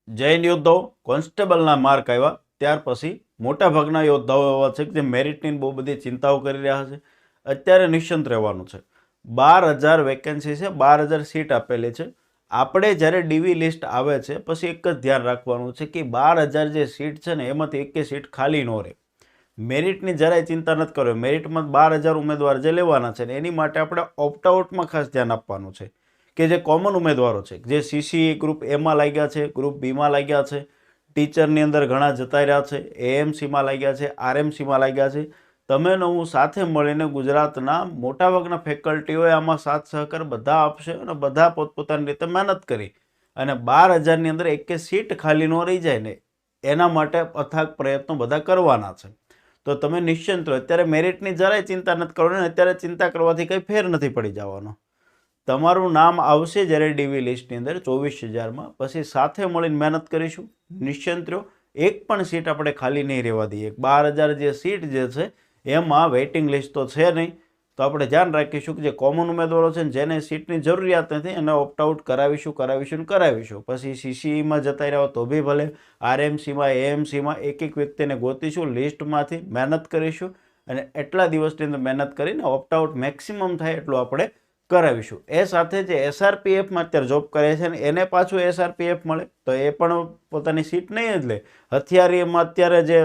Jain યોદ્ધાઓ કોન્સ્ટેબલના mark આવ્યા ત્યાર પછી મોટાભાગના યોદ્ધાઓ એવા છે કે જે મેરિટની બહુ બધી ચિંતાઓ કરી રહ્યા છે. અત્યારે નિશ્ચિંત રહેવાનું છે. 12,000 વેકેન્સી છે, 12,000 સીટ આપેલી છે. આપણે જ્યારે ડીવી લિસ્ટ આવે છે પછી એક જ ધ્યાન રાખવાનું છે કે 12,000 જે સીટ છે ને એમાંથી એકે સીટ ખાલી ન રહે. મેરિટની જરાય ચિંતા નથી કરવી. મેરિટમાં 12,000 ઉમેદવાર જે લેવાના છે ને એની માટે આપણે ઓપ્ટઆઉટમાં ખાસ ધ્યાન આપવાનું છે કે જે કોમન ઉમેદવારો છે, જે સીસી ગ્રુપ એમાં લાગ્યા છે, ગ્રુપ બીમાં લાગ્યા છે, ટીચરની અંદર ઘણા જતા રહ્યા છે, એએમસીમાં લાગ્યા છે, આરએમસીમાં લાગ્યા છે. તમે હું સાથે મળીને ગુજરાતના મોટાભાગના ફેકલ્ટીઓએ આમાં સાથ સહકાર બધા આપશે અને બધા પોતપોતાની રીતે મહેનત કરી અને 12,000ની અંદર એકે સીટ ખાલી ન રહી જાય ને એના માટે અથાગ પ્રયત્નો બધા કરવાના છે. તો તમે નિશ્ચિંત રહો. અત્યારે મેરિટની જરાય ચિંતા નથી કરવાની. અત્યારે ચિંતા કરવાથી કંઈ ફેર નથી પડી જવાનો. તમારું નામ આવશે જ્યારે ડીવી લિસ્ટની અંદર 24,000માં, પછી સાથે મળીને મહેનત કરીશું. નિશ્ચિંત રહો. એક પણ સીટ આપણે ખાલી નહીં રહેવા દઈએ. 12,000 જે સીટ જે છે એમાં વેઇટિંગ લિસ્ટ તો છે નહીં, તો આપણે ધ્યાન રાખીશું કે જે કોમન ઉમેદવારો છે ને જેને સીટની જરૂરિયાત નથી એને ઓપ્ટઆઉટ કરાવીશું. પછી સીસીઈમાં જતા રહ્યા તો બી ભલે, આરએમસીમાં, એએમસીમાં એક વ્યક્તિને ગોતીશું, લિસ્ટમાંથી મહેનત કરીશું અને એટલા દિવસની અંદર મહેનત કરીને ઓપ્ટઆઉટ મેક્સિમમ થાય એટલું આપણે કરાવીશું. એ સાથે જે એસઆરપીએફમાં અત્યારે જોબ કરે છે ને એને પાછું એસઆરપીએફ મળે તો એ પણ પોતાની સીટ નહીં જ લે. હથિયારીમાં અત્યારે જે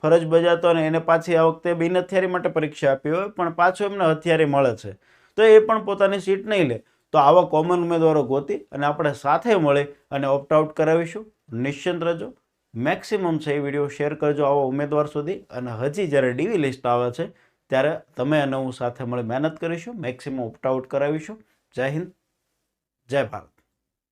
ફરજ બજાવતો ને એને પાછી આ વખતે બિન હથિયારી માટે પરીક્ષા આપી હોય પણ પાછું એમને હથિયારી મળે છે તો એ પણ પોતાની સીટ નહીં લે. તો આવા કોમન ઉમેદવારો ગોતી અને આપણે સાથે મળી અને ઓપ્ટઆઉટ કરાવીશું. નિશ્ચિંત રહેજો. મેક્સિમમ છે એ વિડીયો શેર કરજો આવા ઉમેદવાર સુધી. અને હજી જ્યારે ડીવી લિસ્ટ આવે છે ત્યારે તમે અને હું સાથે મળી મહેનત કરીશું, મેક્સિમમ ઓપ્ટઆઉટ કરાવીશું. જય હિન્દ, જય ભારત.